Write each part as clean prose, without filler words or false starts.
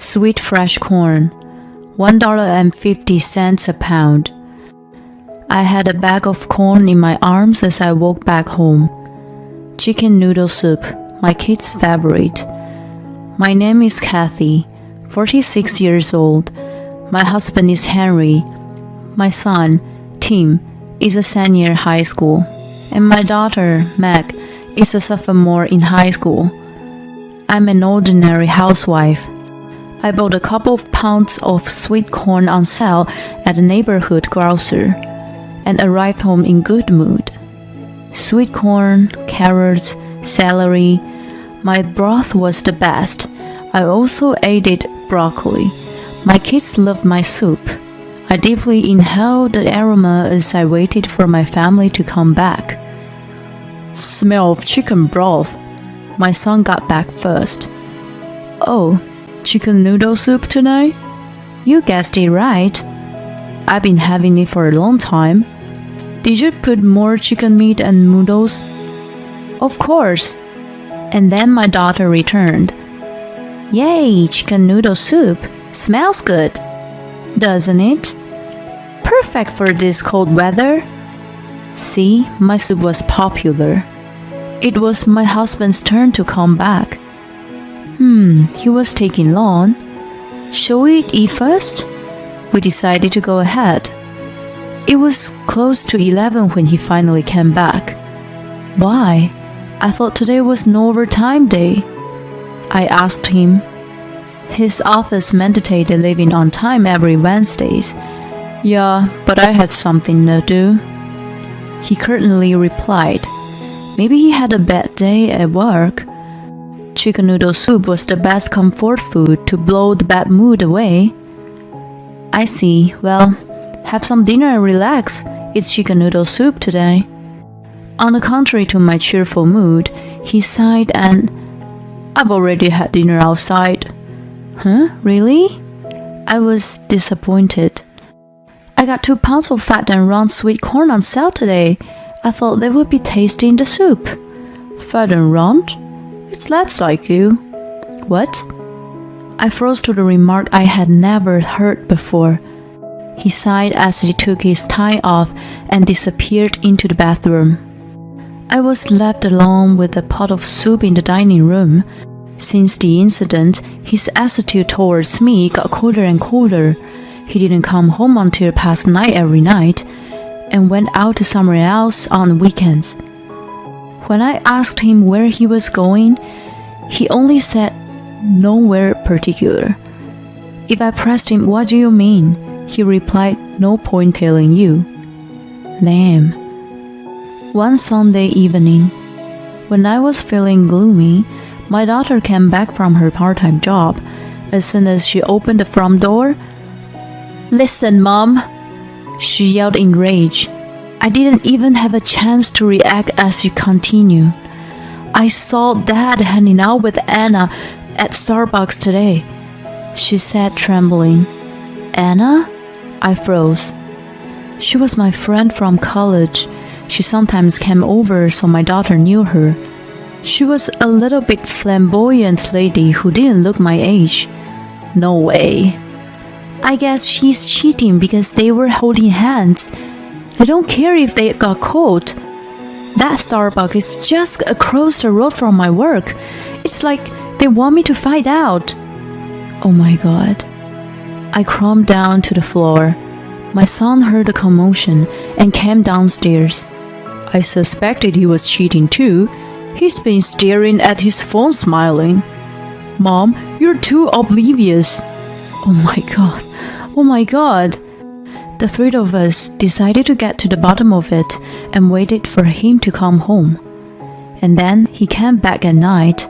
Sweet fresh corn, $1.50 a pound. I had a bag of corn in my arms as I walked back home. Chicken noodle soup, my kid's favorite. My name is Kathy, 46 years old. My husband is Henry. My son, Tim, is a senior in high school. And my daughter, Meg, is a sophomore in high school. I'm an ordinary housewife. I bought a couple of pounds of sweet corn on sale at the neighborhood grocer and arrived home in good mood. Sweet corn, carrots, celery. My broth was the best. I also added broccoli. My kids loved my soup. I deeply inhaled the aroma as I waited for my family to come back. Smell of chicken broth. My son got back first. Oh, chicken noodle soup tonight? You guessed it right. I've been having it for a long time. Did you put more chicken meat and noodles? Of course. And then my daughter returned. Yay, chicken noodle soup. Smells good. Doesn't it? Perfect for this cold weather. See, my soup was popular. It was my husband's turn to come back. He was taking long. Shall we eat first? We decided to go ahead. It was close to 11 when he finally came back. Why? I thought today was no overtime day. I asked him. His office mandated leaving on time every Wednesdays. Yeah, but I had something to do. He curtly replied. Maybe he had a bad day at work. Chicken noodle soup was the best comfort food to blow the bad mood away. I see. Well, have some dinner and relax. It's chicken noodle soup today. On the contrary to my cheerful mood, he sighed and, I've already had dinner outside. Huh? Really? I was disappointed. I got 2 pounds of fat and round sweet corn on sale today. I thought they would be tasty in the soup. Fat and round? It's less like you. What? I froze to the remark I had never heard before. He sighed as he took his tie off and disappeared into the bathroom. I was left alone with a pot of soup in the dining room. Since the incident, his attitude towards me got colder and colder. He didn't come home until past 9 every night and went out to somewhere else on weekends. When I asked him where he was going, he only said nowhere particular. If I pressed him, what do you mean? He replied, no point telling you. Lame. One Sunday evening, when I was feeling gloomy, my daughter came back from her part-time job. As soon as she opened the front door, "Listen, Mom!" she yelled in rage. I didn't even have a chance to react as she continued. "I saw Dad hanging out with Anna at Starbucks today," she said, trembling. Anna? I froze. She was my friend from college. She sometimes came over, so my daughter knew her. She was a little bit flamboyant lady who didn't look my age. No way. I guess she's cheating because they were holding hands. I don't care if they got caught. That Starbucks is just across the road from my work. It's like they want me to find out. Oh my God. I crawled down to the floor. My son heard the commotion and came downstairs. I suspected he was cheating too. He's been staring at his phone smiling. Mom, you're too oblivious. Oh my God. Oh my God. The 3 of us decided to get to the bottom of it and waited for him to come home. And then he came back at night.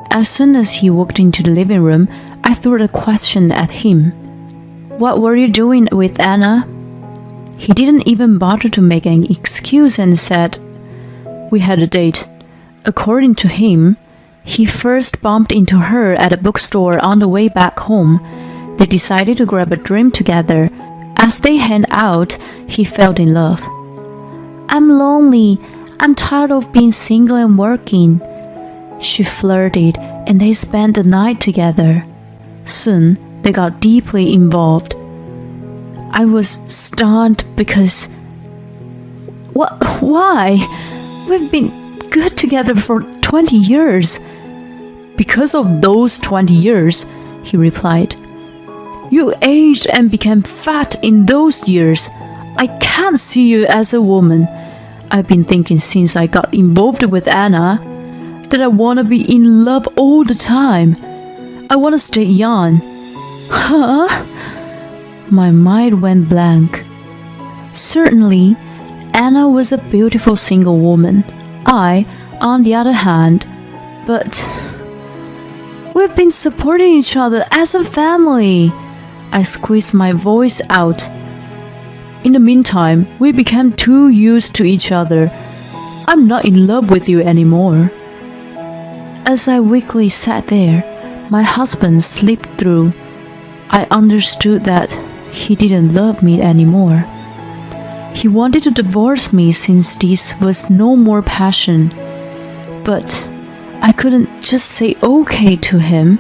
As soon as he walked into the living room, I threw a question at him. What were you doing with Anna? He didn't even bother to make an excuse and said, we had a date. According to him, he first bumped into her at a bookstore on the way back home. They decided to grab a drink together. As they hung out, he fell in love. I'm lonely. I'm tired of being single and working. She flirted, and they spent the night together. Soon, they got deeply involved. I was stunned because... Why? We've been good together for 20 years. Because of those 20 years, he replied. You aged and became fat in those years. I can't see you as a woman. I've been thinking since I got involved with Anna that I want to be in love all the time. I want to stay young. Huh? My mind went blank. Certainly, Anna was a beautiful single woman. I, on the other hand, but we've been supporting each other as a family. I squeezed my voice out. In the meantime, we became too used to each other. I'm not in love with you anymore. As I weakly sat there, my husband slipped through. I understood that he didn't love me anymore. He wanted to divorce me since this was no more passion. But I couldn't just say okay to him.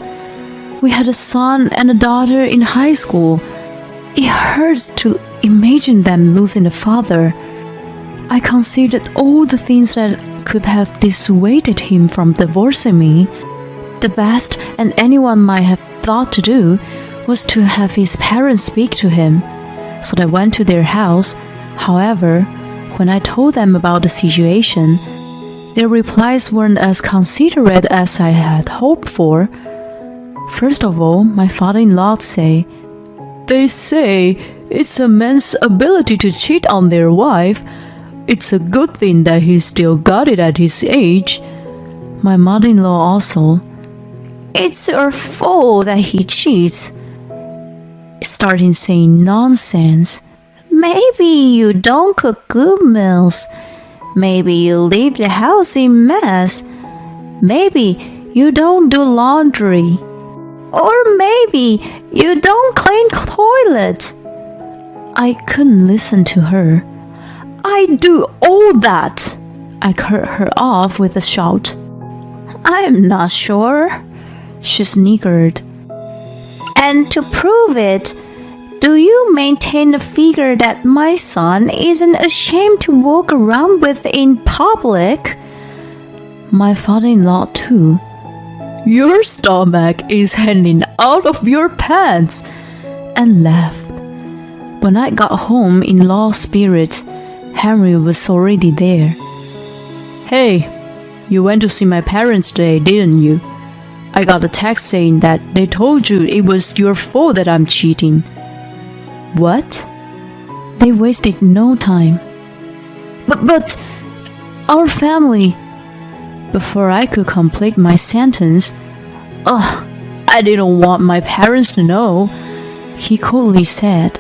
We had a son and a daughter in high school. It hurts to imagine them losing a father. I considered all the things that could have dissuaded him from divorcing me. The best and anyone might have thought to do was to have his parents speak to him. So I went to their house. However, when I told them about the situation, their replies weren't as considerate as I had hoped for. First of all, my father-in-law said, They say it's a man's ability to cheat on their wife. It's a good thing that he still got it at his age. My mother-in-law also, It's your fault that he cheats. Starting saying nonsense. Maybe you don't cook good meals. Maybe you leave the house in mess. Maybe you don't do laundry. Or maybe you don't clean toilet. I couldn't listen to her. I do all that. I cut her off with a shout. I'm not sure, she sniggered. And to prove it, do you maintain the figure that my son isn't ashamed to walk around with in public? My father-in-law too. Your stomach is hanging out of your pants, and laughed. When I got home in low spirit, Henry was already there. Hey, you went to see my parents today, didn't you? I got a text saying that they told you it was your fault that I'm cheating. What? They wasted no time. But our family... Before I could complete my sentence, I didn't want my parents to know, he coldly said.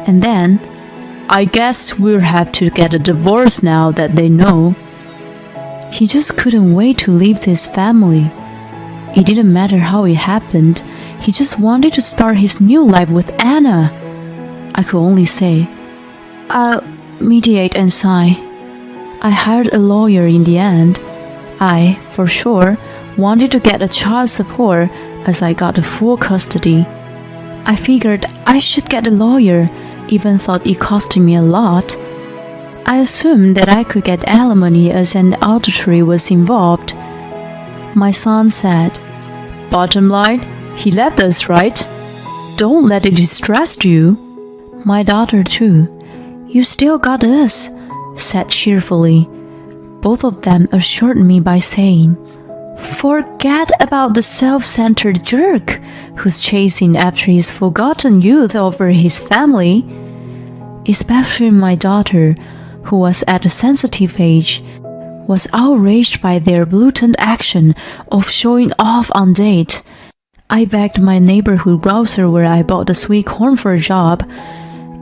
And then, I guess we'll have to get a divorce now that they know. He just couldn't wait to leave his family. It didn't matter how it happened, he just wanted to start his new life with Anna. I could only say, I'll mediate and sign. I hired a lawyer in the end. I, for sure, wanted to get a child support as I got the full custody. I figured I should get a lawyer, even thought it costed me a lot. I assumed that I could get alimony as an adultery was involved. My son said, Bottom line, he left us, right? Don't let it distress you. My daughter too. You still got us, said cheerfully. Both of them assured me by saying, Forget about the self-centered jerk who's chasing after his forgotten youth over his family. Especially my daughter, who was at a sensitive age, was outraged by their blatant action of showing off on date. I begged my neighborhood grocer where I bought the sweet corn for a job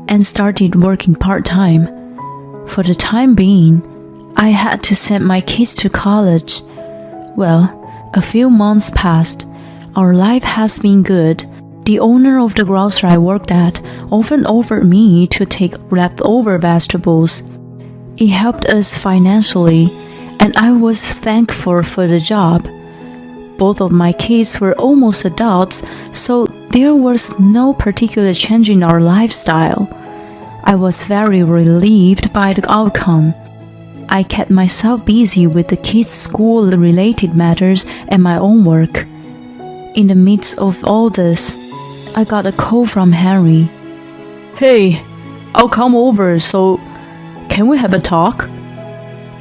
and started working part-time. For the time being, I had to send my kids to college. Well, a few months passed. Our life has been good. The owner of the grocery I worked at often offered me to take leftover vegetables. It helped us financially, and I was thankful for the job. Both of my kids were almost adults, so there was no particular change in our lifestyle. I was very relieved by the outcome. I kept myself busy with the kids' school-related matters and my own work. In the midst of all this, I got a call from Henry. "Hey, I'll come over, so can we have a talk?"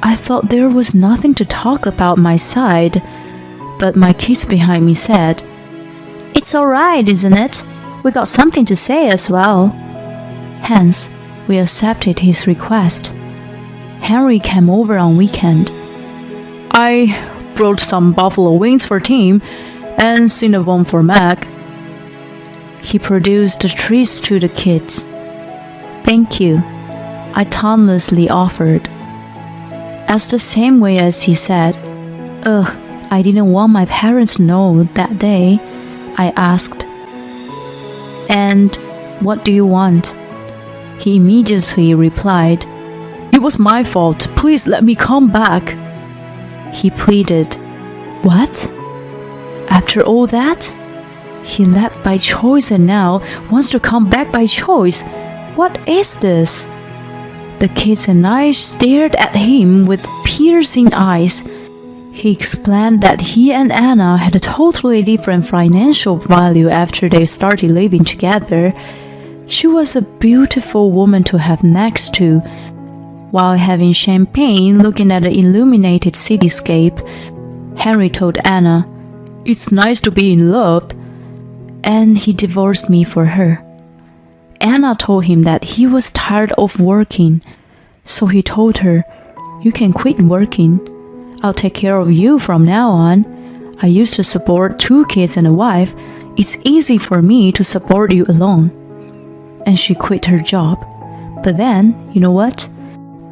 I thought there was nothing to talk about my side, but my kids behind me said, "It's alright, isn't it? We got something to say as well." Hence, we accepted his request. Henry came over on weekend. I brought some buffalo wings for Tim and cinnamon for Meg. He produced the treats to the kids. "Thank you," I tonelessly offered. As the same way as he said, I didn't want my parents to know that day," I asked, "And what do you want?" He immediately replied, "It was my fault. Please let me come back." He pleaded. What? After all that? He left by choice and now wants to come back by choice. What is this? The kids and I stared at him with piercing eyes. He explained that he and Anna had a totally different financial value after they started living together. She was a beautiful woman to have next to. While having champagne looking at the illuminated cityscape, Henry told Anna, "It's nice to be in love," and he divorced me for her. Anna told him that he was tired of working, so he told her, "You can quit working. I'll take care of you from now on. I used to support 2 kids and a wife. It's easy for me to support you alone." And she quit her job. But then, you know what?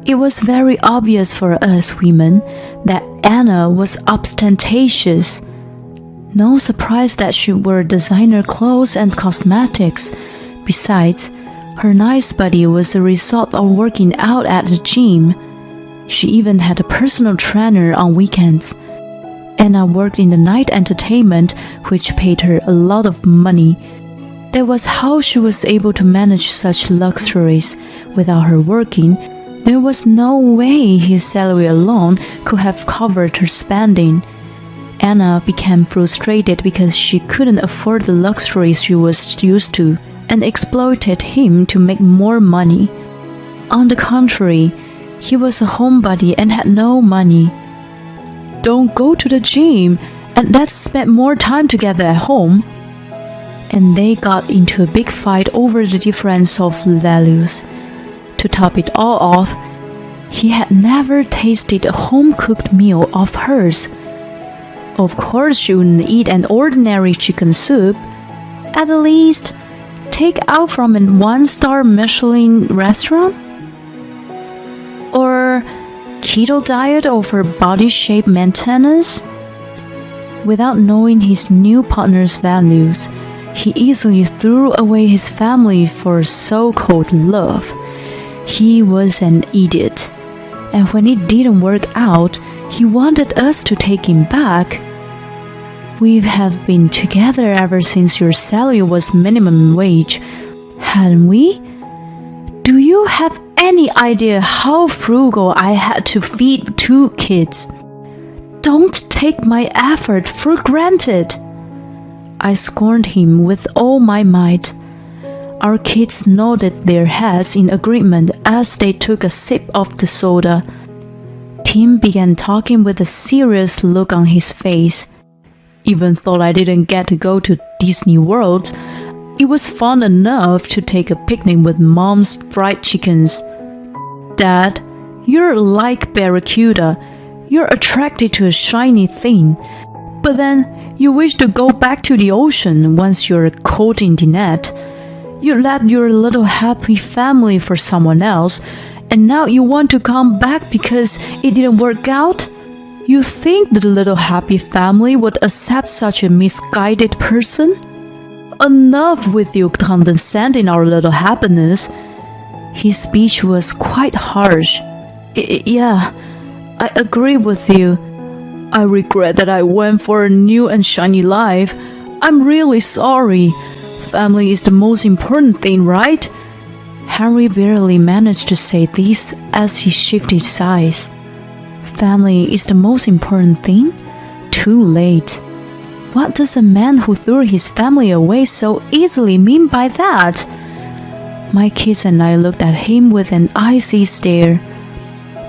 It was very obvious for us women that Anna was ostentatious. No surprise that she wore designer clothes and cosmetics. Besides, her nice body was a result of working out at the gym. She even had a personal trainer on weekends. Anna worked in the night entertainment, which paid her a lot of money. That was how she was able to manage such luxuries. Without her working, there was no way his salary alone could have covered her spending. Anna became frustrated because she couldn't afford the luxuries she was used to, and exploited him to make more money. On the contrary, he was a homebody and had no money. "Don't go to the gym, and let's spend more time together at home." And they got into a big fight over the difference of values. To top it all off, he had never tasted a home-cooked meal of hers. Of course she wouldn't eat an ordinary chicken soup. At least, take out from a 1-star Michelin restaurant? Or keto diet over body shape maintenance? Without knowing his new partner's values, he easily threw away his family for so-called love. He was an idiot. And when it didn't work out, he wanted us to take him back. We have been together ever since your salary was minimum wage, hadn't we? Do you have any idea how frugal I had to feed 2 kids? Don't take my effort for granted. I scorned him with all my might. Our kids nodded their heads in agreement as they took a sip of the soda. Tim began talking with a serious look on his face. Even though I didn't get to go to Disney World, it was fun enough to take a picnic with Mom's fried chickens. "Dad, you're like Barracuda. You're attracted to a shiny thing, but then you wish to go back to the ocean once you're caught in the net. You left your little happy family for someone else, and now you want to come back because it didn't work out? You think the little happy family would accept such a misguided person? Enough with you condescending our little happiness." His speech was quite harsh. Yeah, I agree with you. I regret that I went for a new and shiny life. I'm really sorry. family is the most important thing, right? Henry barely managed to say this as he shifted sides. Family is the most important thing? Too late. What does a man who threw his family away so easily mean by that? My kids and I looked at him with an icy stare.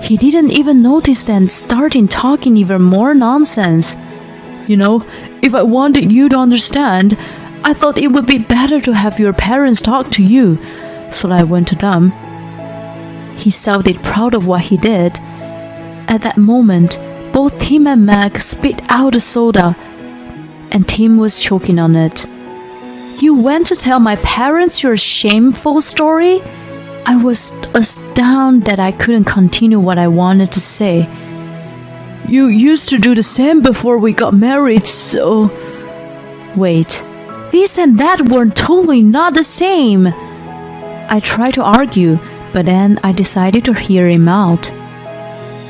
He didn't even notice and started talking even more nonsense. You know, if I wanted you to understand, I thought it would be better to have your parents talk to you, so I went to them. He sounded proud of what he did. At that moment, both Tim and Meg spit out the soda, and Tim was choking on it. You went to tell my parents your shameful story? I was astounded that I couldn't continue what I wanted to say. You used to do the same before we got married, so... Wait, this and that were totally not the same. I tried to argue, but then I decided to hear him out.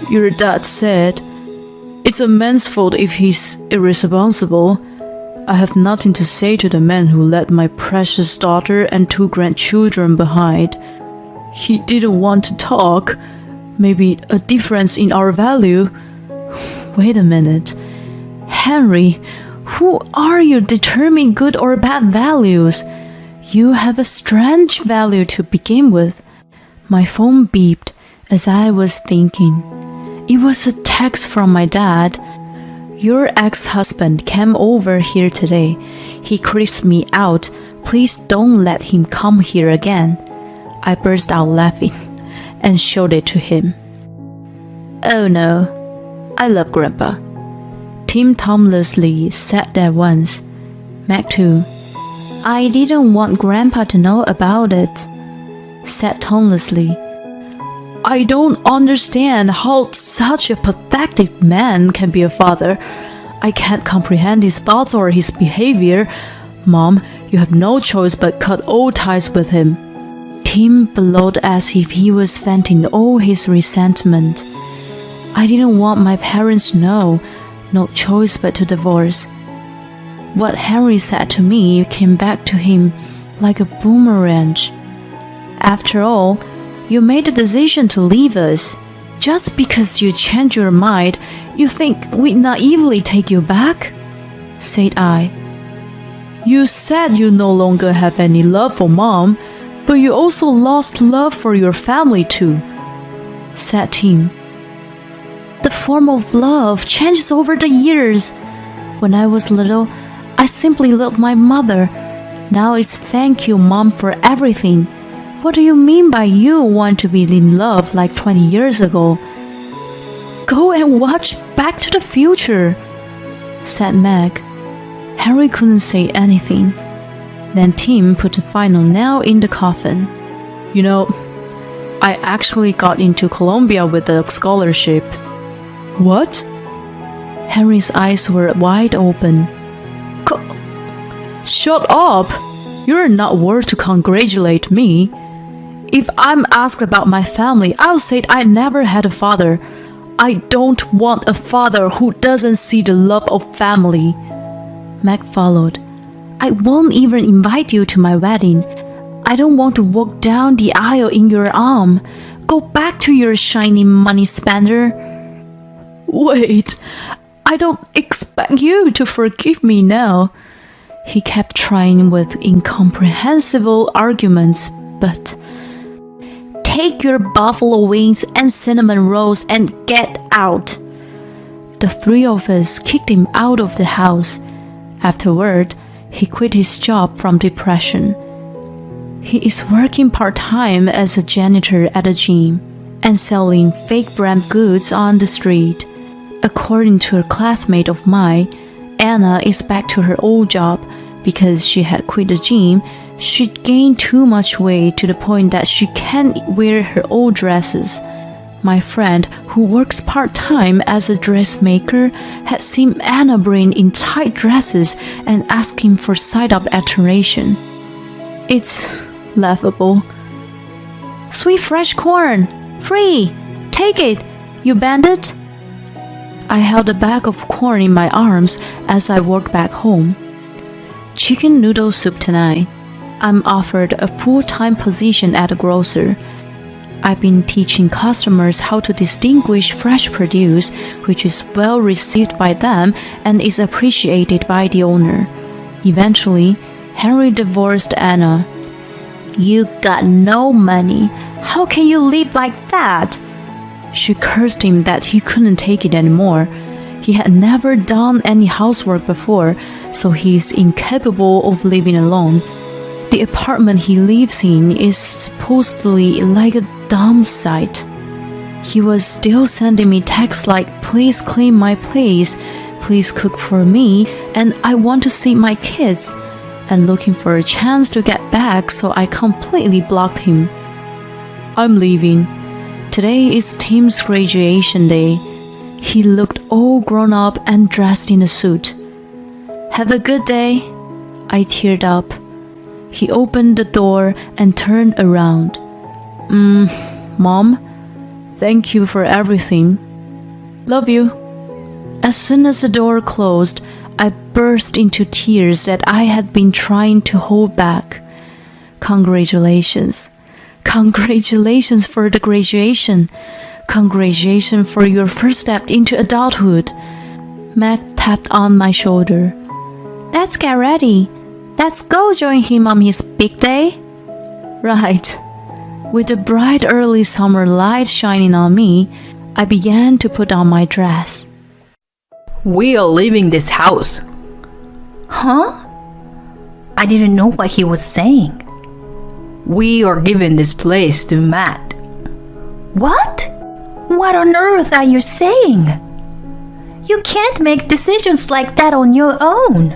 Your dad said, "It's a man's fault if he's irresponsible." I have nothing to say to the man who left my precious daughter and 2 grandchildren behind. He didn't want to talk. Maybe a difference in our value. Wait a minute. Henry, who are you to determine good or bad values? You have a strange value to begin with. My phone beeped as I was thinking. It was a text from my dad. Your ex-husband came over here today. He creeps me out. Please don't let him come here again. I burst out laughing and showed it to him. Oh no, I love Grandpa. Tim tonelessly said that once. Meg too. I didn't want Grandpa to know about it, said tonelessly. I don't understand how such a pathetic man can be a father. I can't comprehend his thoughts or his behavior. Mom, you have no choice but cut all ties with him. Tim bellowed as if he was venting all his resentment. I didn't want my parents to know. No choice but to divorce. What Henry said to me came back to him like a boomerang. After all, you made the decision to leave us. Just because you changed your mind, you think we'd naively take you back? Said I. You said you no longer have any love for Mom, but you also lost love for your family too, said Tim. The form of love changes over the years. When I was little, I simply loved my mother. Now it's thank you, Mom, for everything. What do you mean by you want to be in love like 20 years ago? Go and watch Back to the Future, said Meg. Henry couldn't say anything. Then Tim put a final nail in the coffin. You know, I actually got into Columbia with a scholarship. What? Henry's eyes were wide open. Shut up! You're not worth to congratulate me. If I'm asked about my family, I'll say I never had a father. I don't want a father who doesn't see the love of family. Meg followed. I won't even invite you to my wedding. I don't want to walk down the aisle in your arm. Go back to your shiny money spender. Wait, I don't expect you to forgive me now. He kept trying with incomprehensible arguments, but... Take your buffalo wings and cinnamon rolls and get out. The 3 of us kicked him out of the house. Afterward, he quit his job from depression. He is working part-time as a janitor at a gym and selling fake brand goods on the street. According to a classmate of mine, Anna is back to her old job because she had quit the gym. She gained too much weight to the point that she can't wear her old dresses. My friend, who works part-time as a dressmaker, had seen Anna bring in tight dresses and asking for side-up alteration. It's laughable. Sweet fresh corn! Free! Take it, you bandit! I held a bag of corn in my arms as I walked back home. Chicken noodle soup tonight, I'm offered a full-time position at a grocer. I've been teaching customers how to distinguish fresh produce, which is well received by them and is appreciated by the owner. Eventually, Henry divorced Anna. "You got no money. How can you live like that?" She cursed him that he couldn't take it anymore. He had never done any housework before, so he is incapable of living alone. The apartment he lives in is supposedly like a dump site. He was still sending me texts like, "Please clean my place, please cook for me, and I want to see my kids," and looking for a chance to get back, so I completely blocked him. I'm leaving. Today is Tim's graduation day. He looked all grown up and dressed in a suit. "Have a good day." I teared up. He opened the door and turned around. Mom, thank you for everything. Love you." As soon as the door closed, I burst into tears that I had been trying to hold back. Congratulations. Congratulations for the graduation. Congratulations for your first step into adulthood. Meg tapped on my shoulder. "Let's get ready. Let's go join him on his big day." Right. With the bright early summer light shining on me, I began to put on my dress. "We are leaving this house." Huh? I didn't know what he was saying. "We are giving this place to Matt." What? What on earth are you saying? You can't make decisions like that on your own.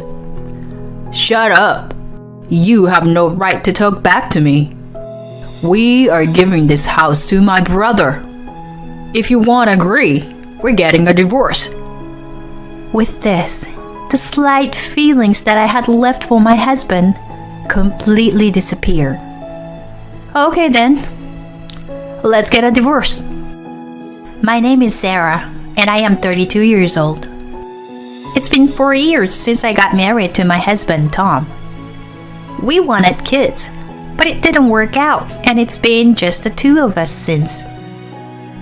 Shut up. You have no right to talk back to me. We are giving this house to my brother. If you won't agree, we're getting a divorce. With this, the slight feelings that I had left for my husband completely disappeared. Okay then, let's get a divorce. My name is Sarah, and I am 32 years old. It's been 4 years since I got married to my husband, Tom. We wanted kids, but it didn't work out, and it's been just the two of us since.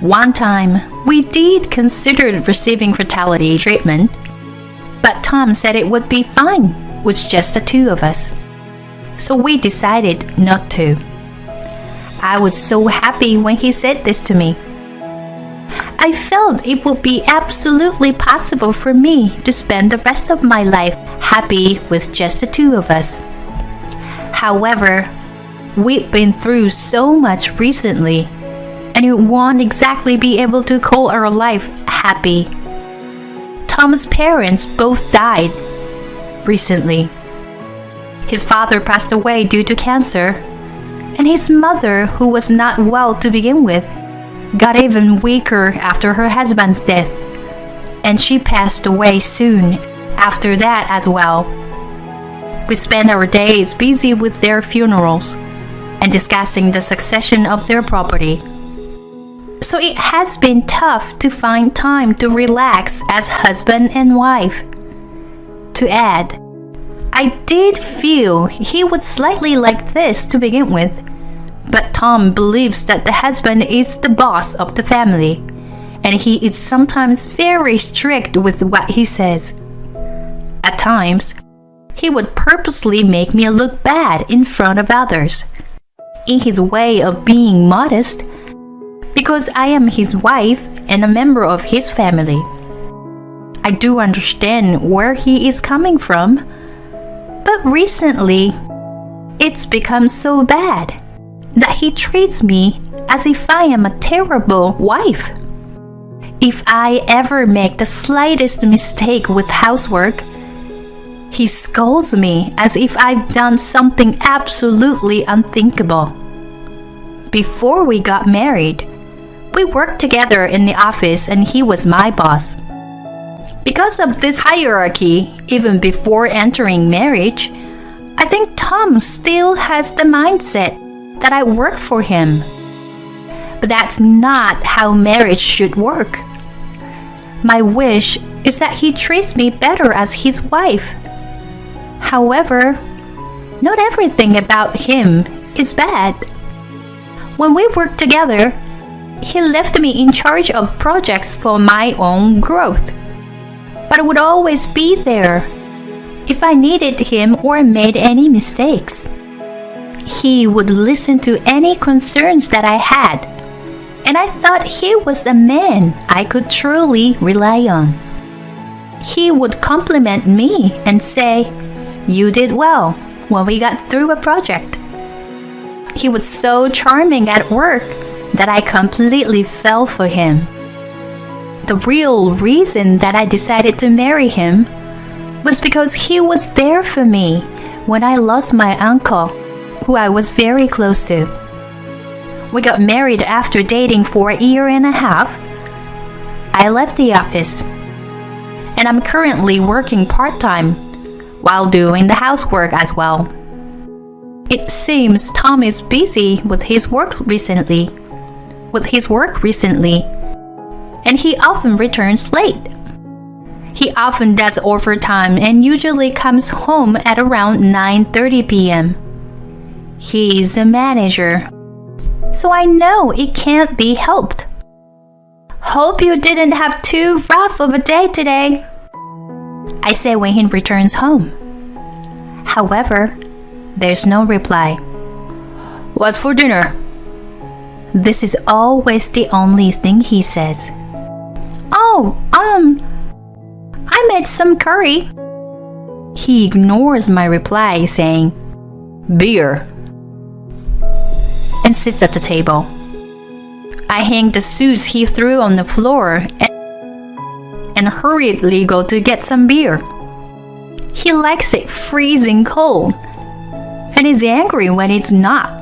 One time, we did consider receiving fertility treatment, but Tom said it would be fine with just the two of us. So we decided not to. I was so happy when he said this to me. I felt it would be absolutely possible for me to spend the rest of my life happy with just the two of us. However, we've been through so much recently, and we won't exactly be able to call our life happy. Tom's parents both died recently. His father passed away due to cancer, and his mother, who was not well to begin with, got even weaker after her husband's death, and she passed away soon after that as well. We spent our days busy with their funerals and discussing the succession of their property. So it has been tough to find time to relax as husband and wife. To add, I did feel he was slightly like this to begin with, but Tom believes that the husband is the boss of the family, and he is sometimes very strict with what he says. At times, he would purposely make me look bad in front of others, in his way of being modest, because I am his wife and a member of his family. I do understand where he is coming from, but recently, it's become so bad that he treats me as if I am a terrible wife. If I ever make the slightest mistake with housework, he scolds me as if I've done something absolutely unthinkable. Before we got married, we worked together in the office and he was my boss. Because of this hierarchy, even before entering marriage, I think Tom still has the mindset that I work for him. But that's not how marriage should work. My wish is that he treats me better as his wife. However, not everything about him is bad. When we worked together, he left me in charge of projects for my own growth, but would always be there if I needed him or made any mistakes. He would listen to any concerns that I had, and I thought he was a man I could truly rely on. He would compliment me and say, "You did well," when we got through a project. He was so charming at work that I completely fell for him. The real reason that I decided to marry him was because he was there for me when I lost my uncle, who I was very close to. We got married after dating for a year and a half. I left the office, and I'm currently working part-time while doing the housework as well. It seems Tom is busy with his work recently, and he often returns late. He often does overtime and usually comes home at around 9:30 p.m. He's a manager, so I know it can't be helped. Hope you didn't have too rough of a day today, I say when he returns home. However, there's no reply. What's for dinner? This is always the only thing he says. Oh, I made some curry. He ignores my reply, saying, Beer. and sits at the table. I hang the suits he threw on the floor and hurriedly go to get some beer. He likes it freezing cold and is angry when it's not.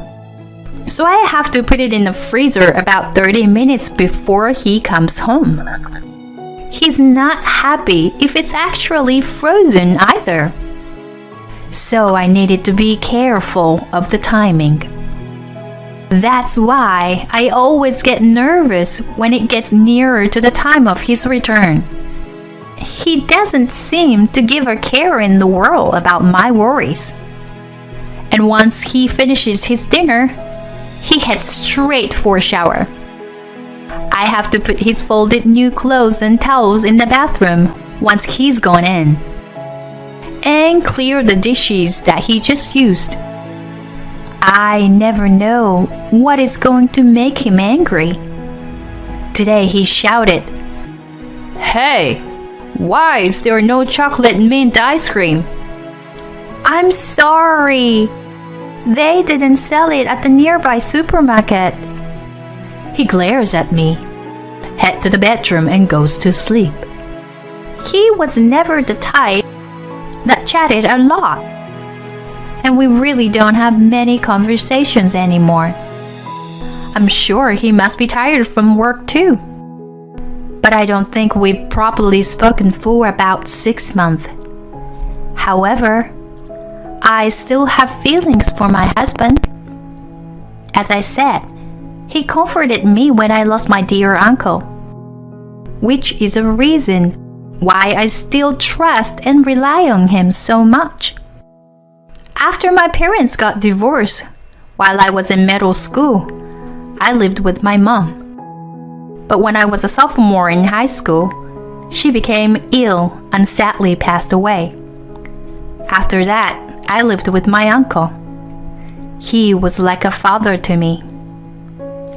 So I have to put it in the freezer about 30 minutes before he comes home. He's not happy if it's actually frozen either. So I needed to be careful of the timing. That's why I always get nervous when it gets nearer to the time of his return. He doesn't seem to give a care in the world about my worries. And once he finishes his dinner, he heads straight for a shower. I have to put his folded new clothes and towels in the bathroom once he's gone in, and clear the dishes that he just used. I never know what is going to make him angry. Today he shouted, Hey, why is there no chocolate mint ice cream? I'm sorry. They didn't sell it at the nearby supermarket. He glares at me, heads to the bedroom and goes to sleep. He was never the type that chatted a lot, and we really don't have many conversations anymore. I'm sure he must be tired from work too. But I don't think we've properly spoken for about 6 months. However, I still have feelings for my husband. As I said, he comforted me when I lost my dear uncle, which is a reason why I still trust and rely on him so much. After my parents got divorced, while I was in middle school, I lived with my mom. But when I was a sophomore in high school, she became ill and sadly passed away. After that, I lived with my uncle. He was like a father to me,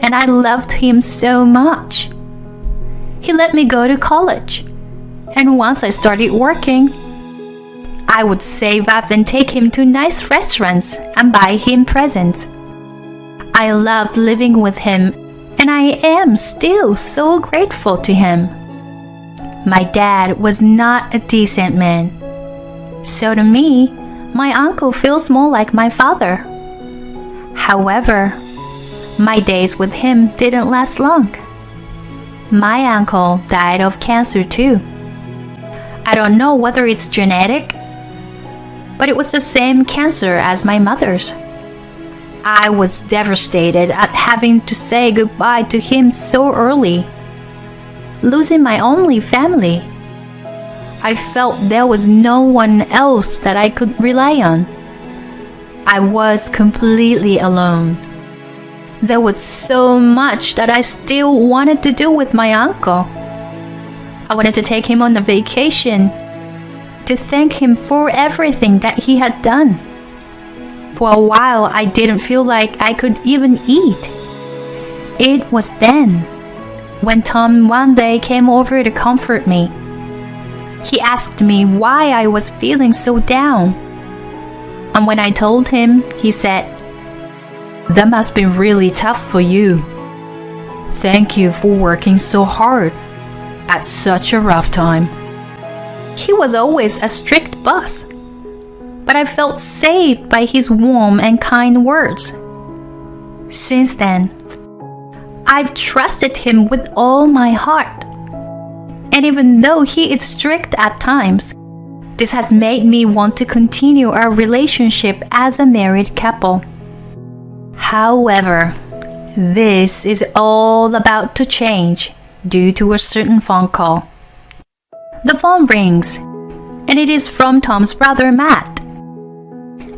and I loved him so much. He let me go to college, and once I started working, I would save up and take him to nice restaurants and buy him presents. I loved living with him, and I am still so grateful to him. My dad was not a decent man, so to me, my uncle feels more like my father. However, my days with him didn't last long. My uncle died of cancer too. I don't know whether it's genetic, but it was the same cancer as my mother's. I was devastated at having to say goodbye to him so early, losing my only family. I felt there was no one else that I could rely on. I was completely alone. There was so much that I still wanted to do with my uncle. I wanted to take him on a vacation, to thank him for everything that he had done. For a while, I didn't feel like I could even eat. It was then when Tom one day came over to comfort me. He asked me why I was feeling so down. And when I told him, he said, "That must be really tough for you. Thank you for working so hard at such a rough time." He was always a strict boss, but I felt saved by his warm and kind words. Since then, I've trusted him with all my heart. And even though he is strict at times, this has made me want to continue our relationship as a married couple. However, this is all about to change due to a certain phone call. The phone rings, and it is from Tom's brother, Matt.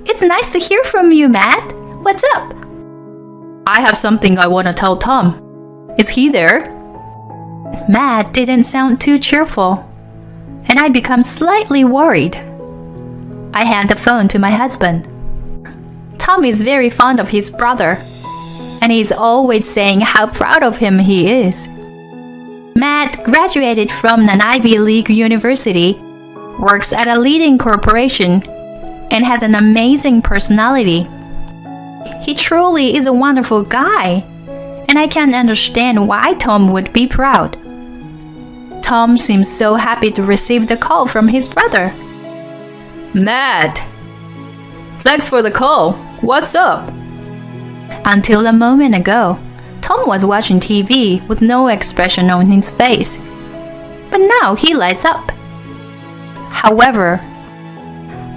"It's nice to hear from you, Matt. What's up?" "I have something I want to tell Tom. Is he there?" Matt didn't sound too cheerful, and I become slightly worried. I hand the phone to my husband. Tom is very fond of his brother, and he's always saying how proud of him he is. Matt graduated from an Ivy League university, works at a leading corporation, and has an amazing personality. He truly is a wonderful guy, and I can understand why Tom would be proud. Tom seems so happy to receive the call from his brother. "Matt, thanks for the call. What's up?" Until a moment ago, Tom was watching TV with no expression on his face. But now he lights up. However,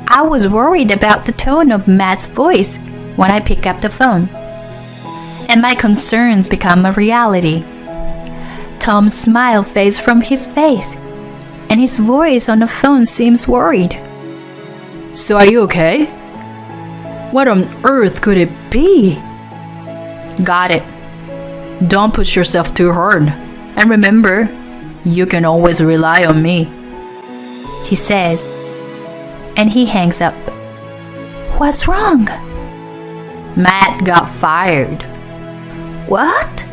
I was worried about the tone of Matt's voice when I pick up the phone, and my concerns become a reality. Tom's smile fades from his face, and his voice on the phone seems worried. "So are you okay? What on earth could it be?" "Got it. Don't push yourself too hard. And remember, you can always rely on me," he says, and he hangs up. "What's wrong?" "Matt got fired." "What?"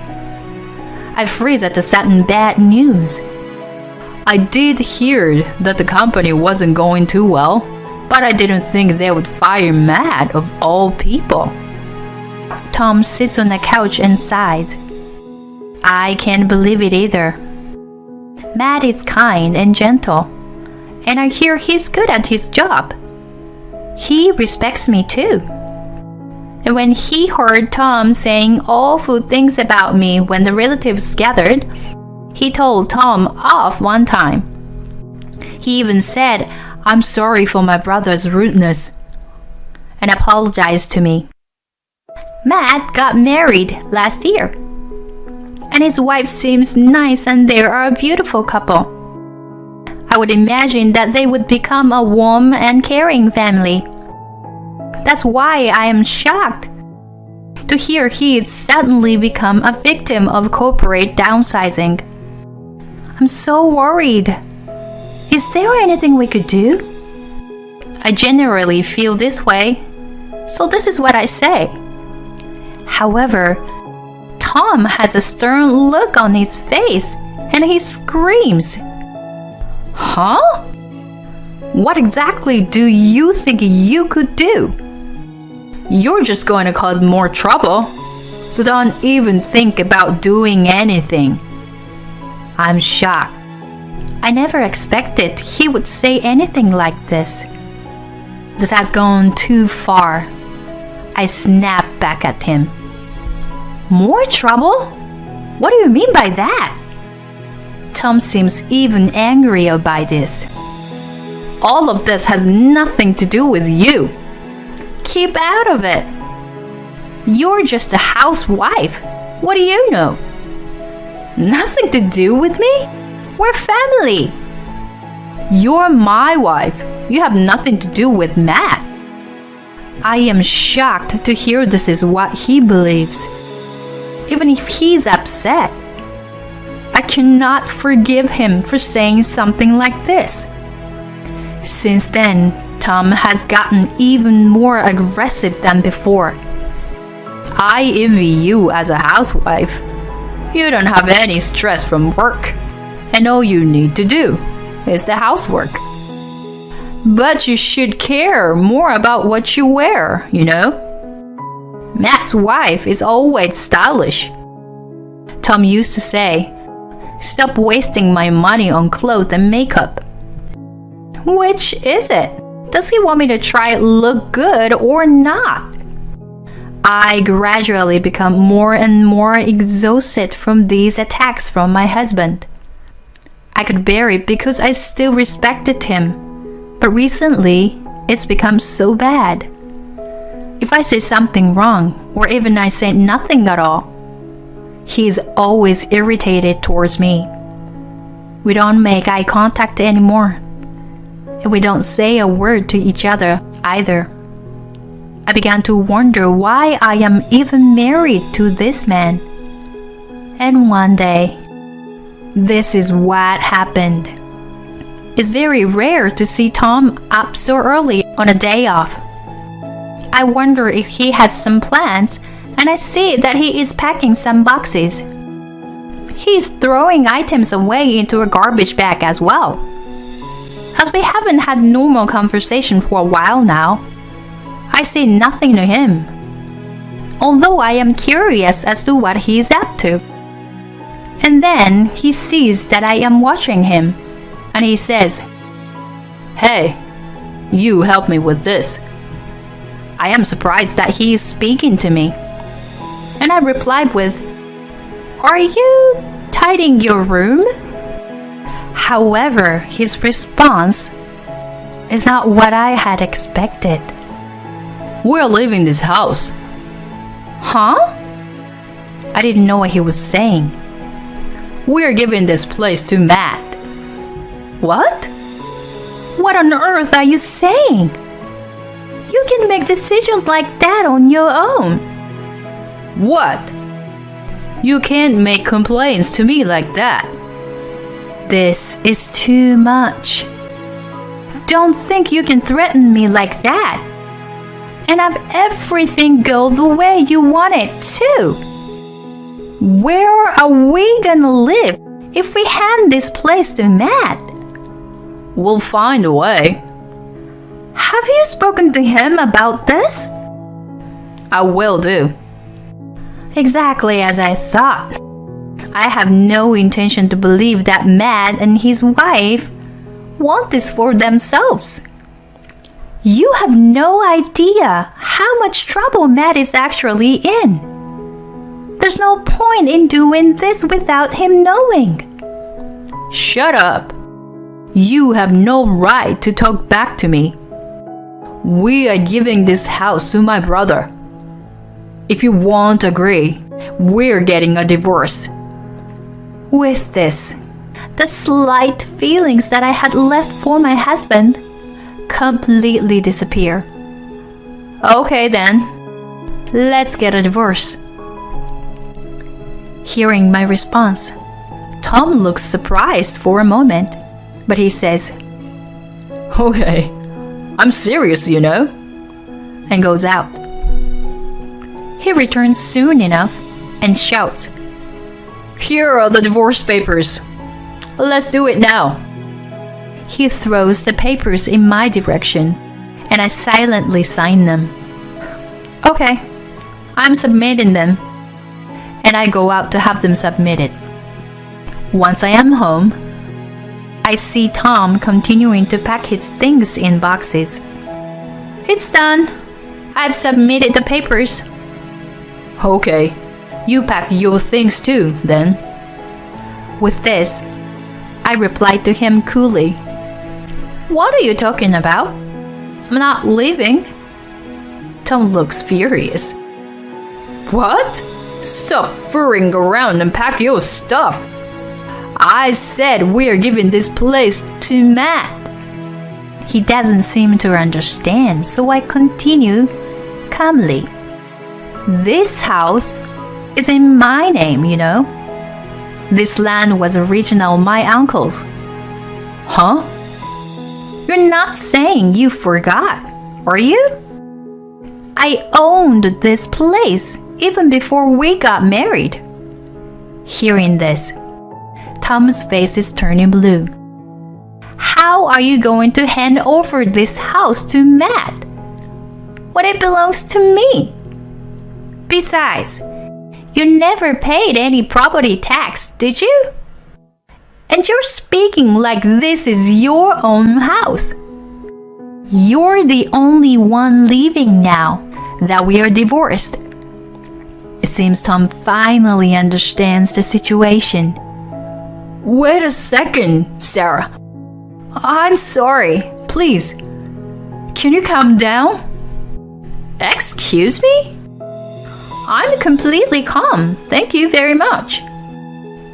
I freeze at the sudden bad news. I did hear that the company wasn't going too well, but I didn't think they would fire Matt of all people. Tom sits on the couch and sighs. I can't believe it either. Matt is kind and gentle, and I hear he's good at his job. He respects me too. And when he heard Tom saying awful things about me when the relatives gathered, he told Tom off one time. He even said, "I'm sorry for my brother's rudeness," and apologized to me. Matt got married last year, and his wife seems nice and they are a beautiful couple. I would imagine that they would become a warm and caring family. That's why I am shocked to hear he'd suddenly become a victim of corporate downsizing. I'm so worried. Is there anything we could do? I generally feel this way, so this is what I say. However, Tom has a stern look on his face and he screams. Huh? What exactly do you think you could do? You're just going to cause more trouble, so don't even think about doing anything. I'm shocked. I never expected he would say anything like this. This has gone too far. I snap back at him. More trouble? What do you mean by that? Tom seems even angrier by this. All of this has nothing to do with you. Keep out of it. You're just a housewife. What do you know? Nothing to do with me? We're family. You're my wife. You have nothing to do with Matt. I am shocked to hear this is what he believes. Even if he's upset, I cannot forgive him for saying something like this. Since then, Tom has gotten even more aggressive than before. I envy you as a housewife. You don't have any stress from work, and all you need to do is the housework. But you should care more about what you wear, you know? Matt's wife is always stylish. Tom used to say, "Stop wasting my money on clothes and makeup." Which is it? Does he want me to try look good or not? I gradually become more and more exhausted from these attacks from my husband. I could bear it because I still respected him, but recently it's become so bad. If I say something wrong, or even I say nothing at all, he's always irritated towards me. We don't make eye contact anymore, and we don't say a word to each other either. I began to wonder why I am even married to this man. And one day, this is what happened. It's very rare to see Tom up so early on a day off. I wonder if he has some plans, and I see that he is packing some boxes. He is throwing items away into a garbage bag as well. As we haven't had normal conversation for a while now, I say nothing to him, although I am curious as to what he is up to. And then he sees that I am watching him, and he says, "Hey, you help me with this." I am surprised that he is speaking to me, and I replied with, "Are you tidying your room?" However, his response is not what I had expected. We're leaving this house. Huh? I didn't know what he was saying. We're giving this place to Matt. What? What on earth are you saying? You can make decisions like that on your own. What? You can't make complaints to me like that. This is too much. Don't think you can threaten me like that and have everything go the way you want it to. Where are we gonna live if we hand this place to Matt? We'll find a way. Have you spoken to him about this? I will do. Exactly as I thought. I have no intention to believe that Matt and his wife want this for themselves. You have no idea how much trouble Matt is actually in. There's no point in doing this without him knowing. Shut up. You have no right to talk back to me. We are giving this house to my brother. If you won't agree, we're getting a divorce. With this, the slight feelings that I had left for my husband completely disappear. Okay then, let's get a divorce. Hearing my response, Tom looks surprised for a moment, but he says, Okay, I'm serious, you know, and goes out. He returns soon enough and shouts, Here are the divorce papers. Let's do it now. He throws the papers in my direction, and I silently sign them. Okay, I'm submitting them, and I go out to have them submitted. Once I am home, I see Tom continuing to pack his things in boxes. It's done. I've submitted the papers. Okay, you pack your things too, then. With this, I replied to him coolly. What are you talking about? I'm not leaving. Tom looks furious. What? Stop fooling around and pack your stuff. I said we're giving this place to Matt. He doesn't seem to understand, so I continue calmly. This house is in my name, you know. This land was original my uncle's. Huh? You're not saying you forgot, are you? I owned this place even before we got married. Hearing this, Tom's face is turning blue. How are you going to hand over this house to Matt when it belongs to me? Besides, you never paid any property tax, did you? And you're speaking like this is your own house. You're the only one living now that we are divorced. It seems Tom finally understands the situation. Wait a second, Sarah. I'm sorry. Please, can you calm down? Excuse me? I'm completely calm, thank you very much.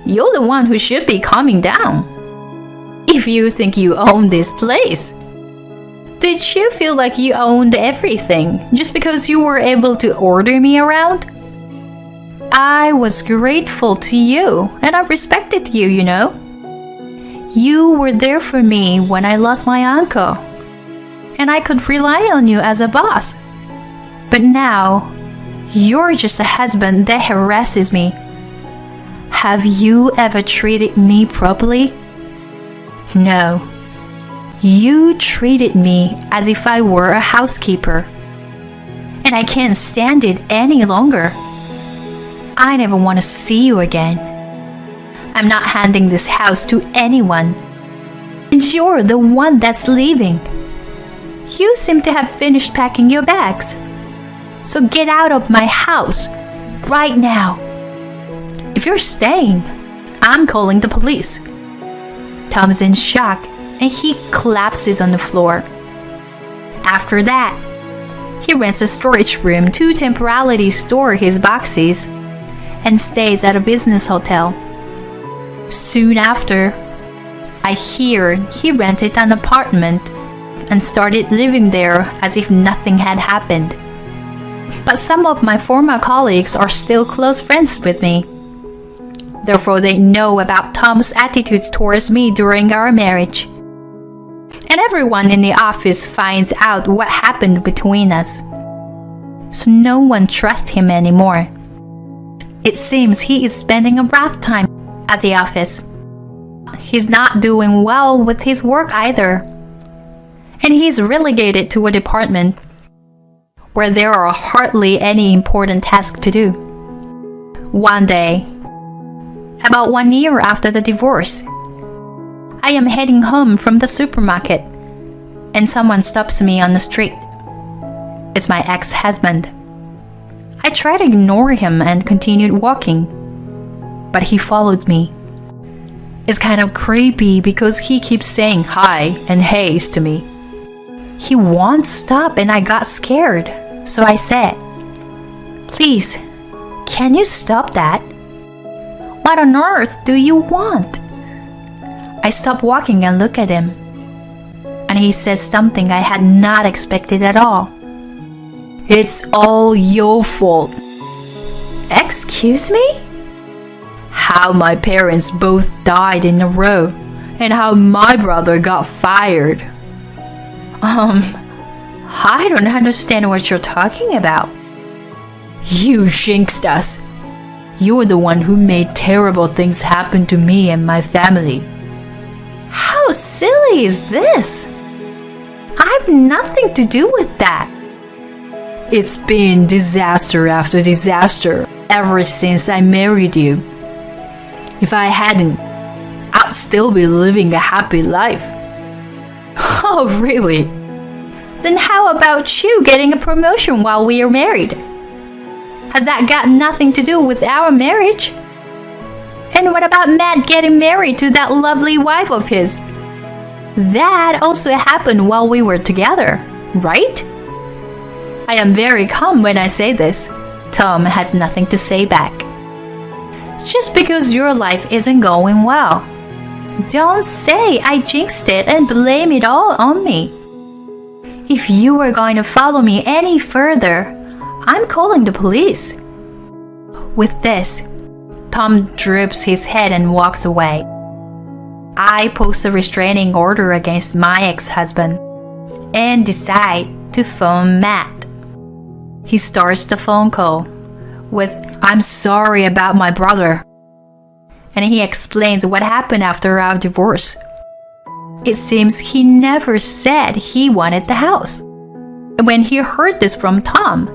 You're the one who should be calming down. If you think you own this place. Did you feel like you owned everything just because you were able to order me around? I was grateful to you and I respected you, you know. You were there for me when I lost my uncle, and I could rely on you as a boss. But now, you're just a husband that harasses me. Have you ever treated me properly? No. You treated me as if I were a housekeeper, and I can't stand it any longer. I never want to see you again. I'm not handing this house to anyone. And you're the one that's leaving. You seem to have finished packing your bags. So get out of my house right now. If you're staying, I'm calling the police. Tom's in shock and he collapses on the floor. After that, he rents a storage room to temporarily store his boxes and stays at a business hotel. Soon after, I hear he rented an apartment and started living there as if nothing had happened. But some of my former colleagues are still close friends with me. Therefore, they know about Tom's attitudes towards me during our marriage. And everyone in the office finds out what happened between us. So no one trusts him anymore. It seems he is spending a rough time at the office. He's not doing well with his work either. And he's relegated to a department where there are hardly any important tasks to do. One day, about 1 year after the divorce, I am heading home from the supermarket and someone stops me on the street. It's my ex-husband. I tried to ignore him and continued walking, but he followed me. It's kind of creepy because he keeps saying hi and heys to me. He won't stop and I got scared, so I said, "Please, can you stop that? What on earth do you want?" I stop walking and look at him, and he says something I had not expected at all. It's all your fault. Excuse me? How my parents both died in a row, and how my brother got fired. I don't understand what you're talking about. You jinxed us. You're the one who made terrible things happen to me and my family. How silly is this? I've nothing to do with that. It's been disaster after disaster ever since I married you. If I hadn't, I'd still be living a happy life. Oh, really? Then how about you getting a promotion while we are married? Has that got nothing to do with our marriage? And what about Matt getting married to that lovely wife of his? That also happened while we were together, right? I am very calm when I say this. Tom has nothing to say back. Just because your life isn't going well, don't say I jinxed it and blame it all on me. If you were going to follow me any further, I'm calling the police." With this, Tom droops his head and walks away. I post a restraining order against my ex-husband and decide to phone Matt. He starts the phone call with, "I'm sorry about my brother." And he explains what happened after our divorce. It seems he never said he wanted the house. And when he heard this from Tom,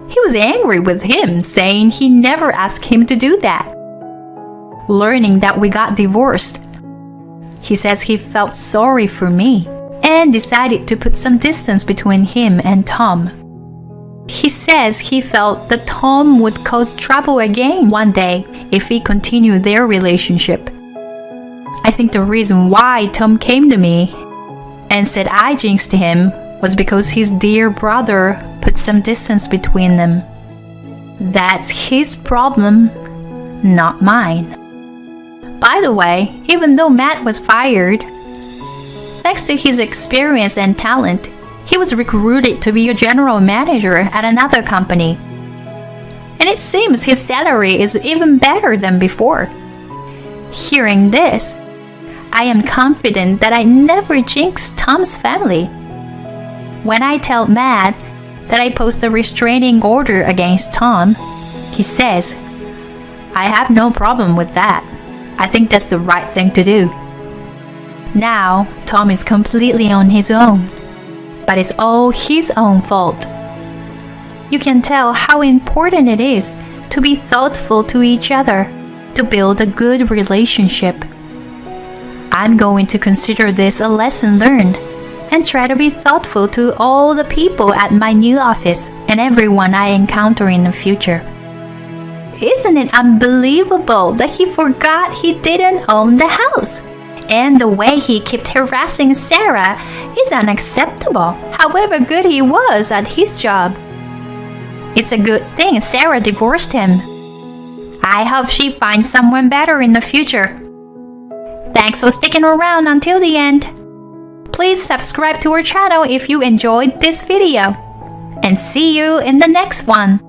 he was angry with him, saying he never asked him to do that. Learning that we got divorced, he says he felt sorry for me and decided to put some distance between him and Tom. He says he felt that Tom would cause trouble again one day if he continued their relationship. I think the reason why Tom came to me and said I jinxed him was because his dear brother put some distance between them. That's his problem, not mine. By the way, even though Matt was fired, thanks to his experience and talent, he was recruited to be a general manager at another company. And it seems his salary is even better than before. Hearing this, I am confident that I never jinxed Tom's family. When I tell Matt that I post a restraining order against Tom, he says, "I have no problem with that. I think that's the right thing to do." Now, Tom is completely on his own, but it's all his own fault. You can tell how important it is to be thoughtful to each other to build a good relationship. I'm going to consider this a lesson learned and try to be thoughtful to all the people at my new office and everyone I encounter in the future. Isn't it unbelievable that he forgot he didn't own the house? And the way he kept harassing Sarah is unacceptable, however good he was at his job. It's a good thing Sarah divorced him. I hope she finds someone better in the future. Thanks for sticking around until the end. Please subscribe to our channel if you enjoyed this video. And see you in the next one.